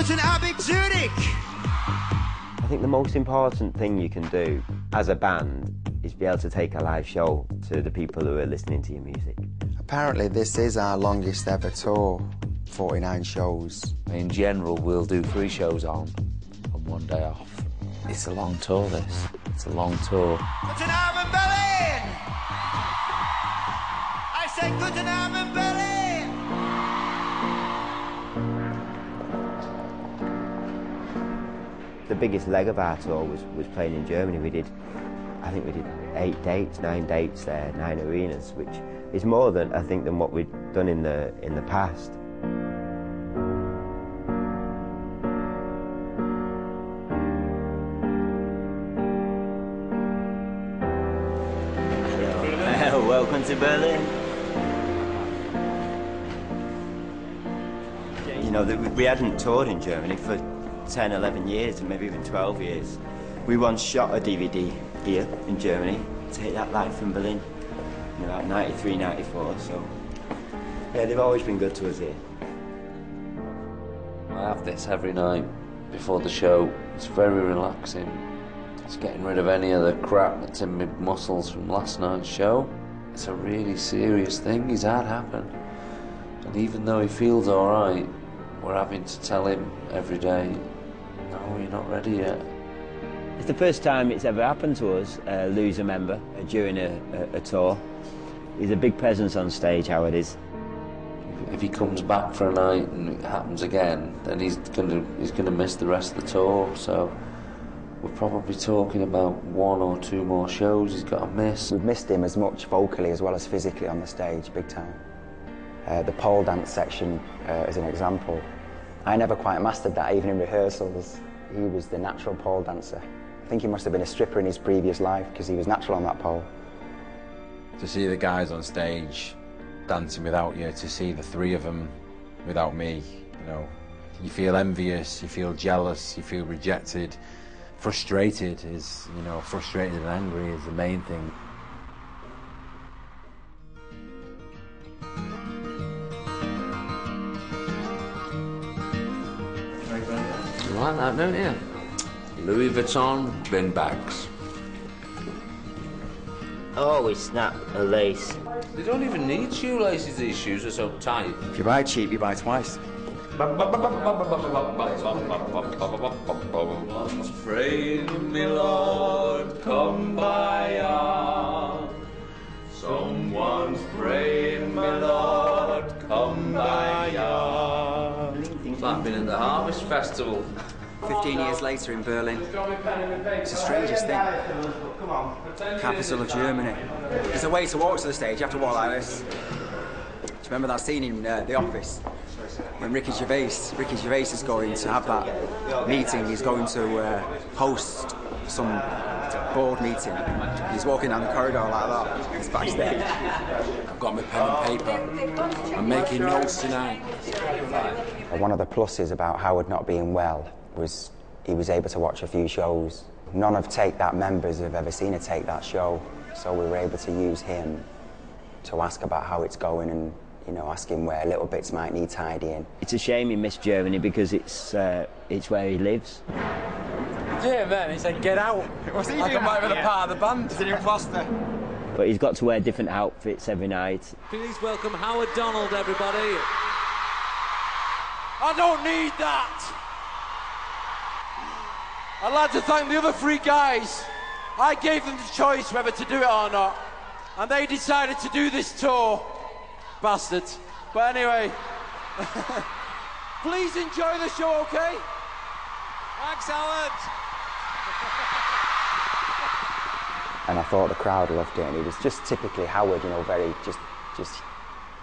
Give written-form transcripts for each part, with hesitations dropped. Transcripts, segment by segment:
Guten Abend, Zurich! I think the most important thing you can do as a band is be able to take a live show to the people who are listening to your music. Apparently this is our longest ever tour, 49 shows. In general, we'll do 3 shows on and 1 day off. It's a long tour, this. It's a long tour. Guten Abend, Berlin! I say Guten Abend, Berlin! The biggest leg of our tour was playing in Germany. I think we did 8 dates, 9 dates there, 9 arenas, which is more than, I think, than what we'd done in the past. Welcome to Berlin. You know, we hadn't toured in Germany for 10, 11 years, and maybe even 12 years. We once shot a DVD here in Germany, Take That Live from Berlin, in about 93, 94, so yeah, they've always been good to us here. I have this every night before the show. It's very relaxing. It's getting rid of any of the crap that's in my muscles from last night's show. It's a really serious thing he's had happen. And even though he feels all right, we're having to tell him every day, no, you're not ready yet. It's the first time it's ever happened to us, lose a member during a tour. He's a big presence on stage, Howard is. If he comes back for a night and it happens again, then he's gonna miss the rest of the tour. So we're probably talking about 1 or 2 more shows he's got to miss. We've missed him as much vocally as well as physically on the stage, big time. The pole dance section, as an example, I never quite mastered that, even in rehearsals. He was the natural pole dancer. I think he must have been a stripper in his previous life because he was natural on that pole. To see the guys on stage dancing without you, to see the 3 of them without me, you know, you feel envious, you feel jealous, you feel rejected. Frustrated is, you know, frustrated and angry is the main thing. You like that, don't you? Louis Vuitton bin bags. Oh, we snapped a lace. They don't even need shoelaces, these shoes are so tight. If you buy cheap, you buy twice. Once praying me, Lord, come by on. Someone's praying me, Lord, come by on. It's like being at the Harvest Festival. 15 years later in Berlin, it's the strangest thing. Capital of Germany. There's a way to walk to the stage, you have to walk like this. Do you remember that scene in The Office? When Ricky Gervais is going to have that meeting, he's going to host some board meeting. He's walking down the corridor like that, he's backstage. I've got my pen and paper. I'm making notes tonight. One of the pluses about Howard not being well was he was able to watch a few shows. None of Take That members have ever seen a Take That show, so we were able to use him to ask about how it's going and, you know, ask him where little bits might need tidying. It's a shame he missed Germany because it's where he lives. Yeah, man, he said, get out. What's he doing? I come back with a part of the band. He's an imposter. But he's got to wear different outfits every night. Please welcome Howard Donald, everybody. I don't need that. I'd like to thank the other 3 guys. I gave them the choice whether to do it or not, and they decided to do this tour. Bastards. But anyway, please enjoy the show, okay? Thanks, Howard. And I thought the crowd loved it, and it was just typically Howard, you know, very just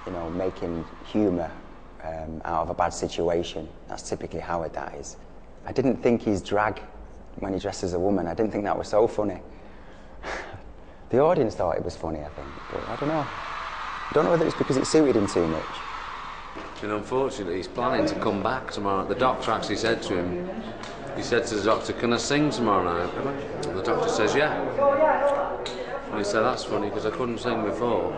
you know, making humour out of a bad situation. That's typically Howard, that is. I didn't think his drag when he dressed as a woman, I didn't think that was so funny. The audience thought it was funny, I think, but I don't know. I don't know whether it's because it suited him too much. And unfortunately, he's planning to come back tomorrow. The doctor actually said to him, he said to the doctor, can I sing tomorrow night? And the doctor says, yeah. And he said, that's funny, because I couldn't sing before.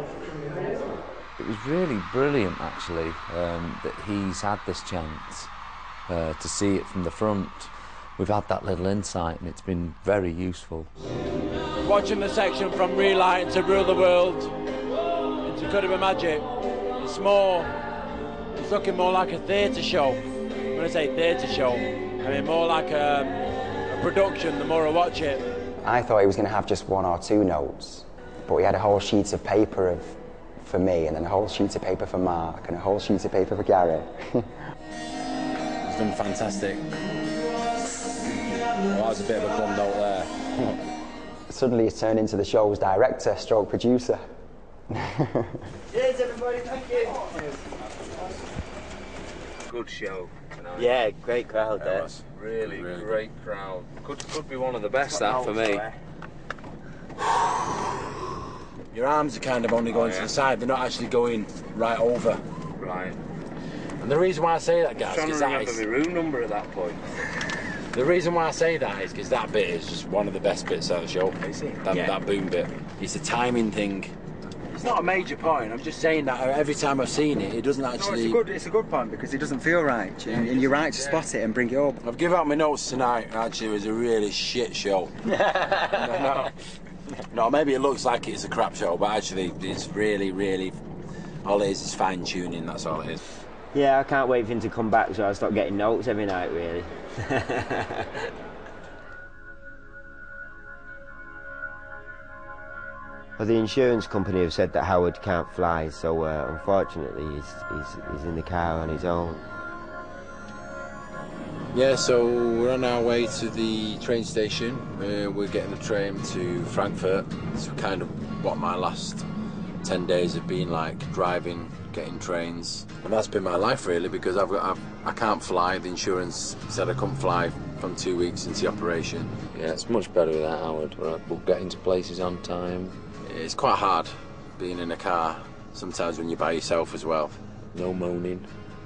It was really brilliant, actually, that he's had this chance. to see it from the front. We've had that little insight and it's been very useful. Watching the section from Relight to Rule the World into Could Have Been Magic, it's looking more like a theatre show. When I say theatre show, I mean more like a production the more I watch it. I thought he was going to have just 1 or 2 notes, but he had a whole sheet of paper for me, and then a whole sheet of paper for Mark, and a whole sheet of paper for Gary. He's done fantastic. Well, that was a bit of a bum note there. Suddenly he's turned into the show's director, stroke producer. Cheers, everybody, thank you. Good show tonight. Yeah, great crowd there. Really great crowd. Could be one of the best, that, for me. Your arms are kind of only going to the side, they're not actually going right over. Right. And the reason why I say that, guys, I'm is trying to remember my room number at that point. the reason why I say that is because that bit is just one of the best bits of the show. That boom bit. It's a timing thing. It's not a major point. I'm just saying that every time I've seen it, it doesn't actually. No, it's a good point because it doesn't feel right, and you're right to spot it and bring it up. I've given out my notes tonight. Actually, it was a really shit show. No, maybe it looks like it's a crap show, but actually, it's really. All it is fine tuning. That's all it is. Yeah, I can't wait for him to come back so I'll start getting notes every night, really. Well, the insurance company have said that Howard can't fly, so unfortunately he's in the car on his own. Yeah, so we're on our way to the train station. We're getting the train to Frankfurt. It's kind of what my last 10 days have been like, driving, getting trains. And that's been my life, really, because I can't fly. The insurance said I couldn't fly from 2 weeks into the operation. Yeah, it's much better with that, Howard. We'll get into places on time. It's quite hard being in a car, sometimes when you're by yourself as well. No moaning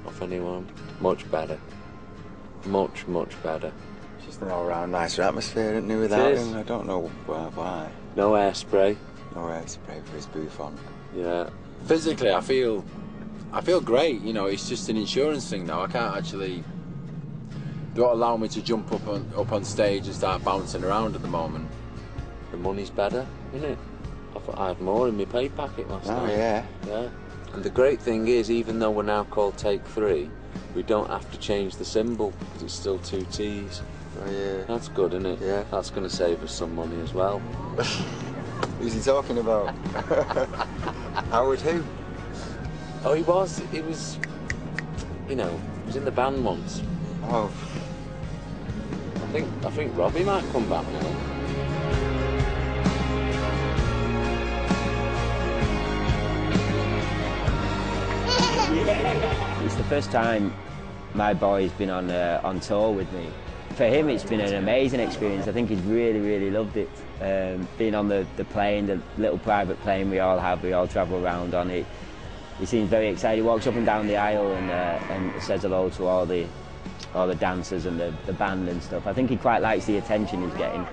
off anyone. Much better. Much better. It's just an all-round nicer atmosphere, isn't it, without him? I don't know why. No air spray. No air spray for his bouffon. Yeah. Physically, I feel great. You know, it's just an insurance thing now. I can't actually. They won't allow me to jump up on stage and start bouncing around at the moment. The money's better, isn't it? I had more in my pay packet last night. Oh, yeah. Yeah. And the great thing is, even though we're now called Take 3, we don't have to change the symbol because it's still 2 T's. Oh, yeah. That's good, isn't it? Yeah. That's going to save us some money as well. Who's he talking about? Howard who? Oh, he was, you know, he was in the band once. Oh. I think Robbie might come back now. It's the first time my boy's been on tour with me. For him, it's been an amazing experience. I think he's really loved it. Being on the plane, the little private plane we all have, we all travel around on it. He seems very excited. He walks up and down the aisle and says hello to all the dancers and the band and stuff. I think he quite likes the attention he's getting.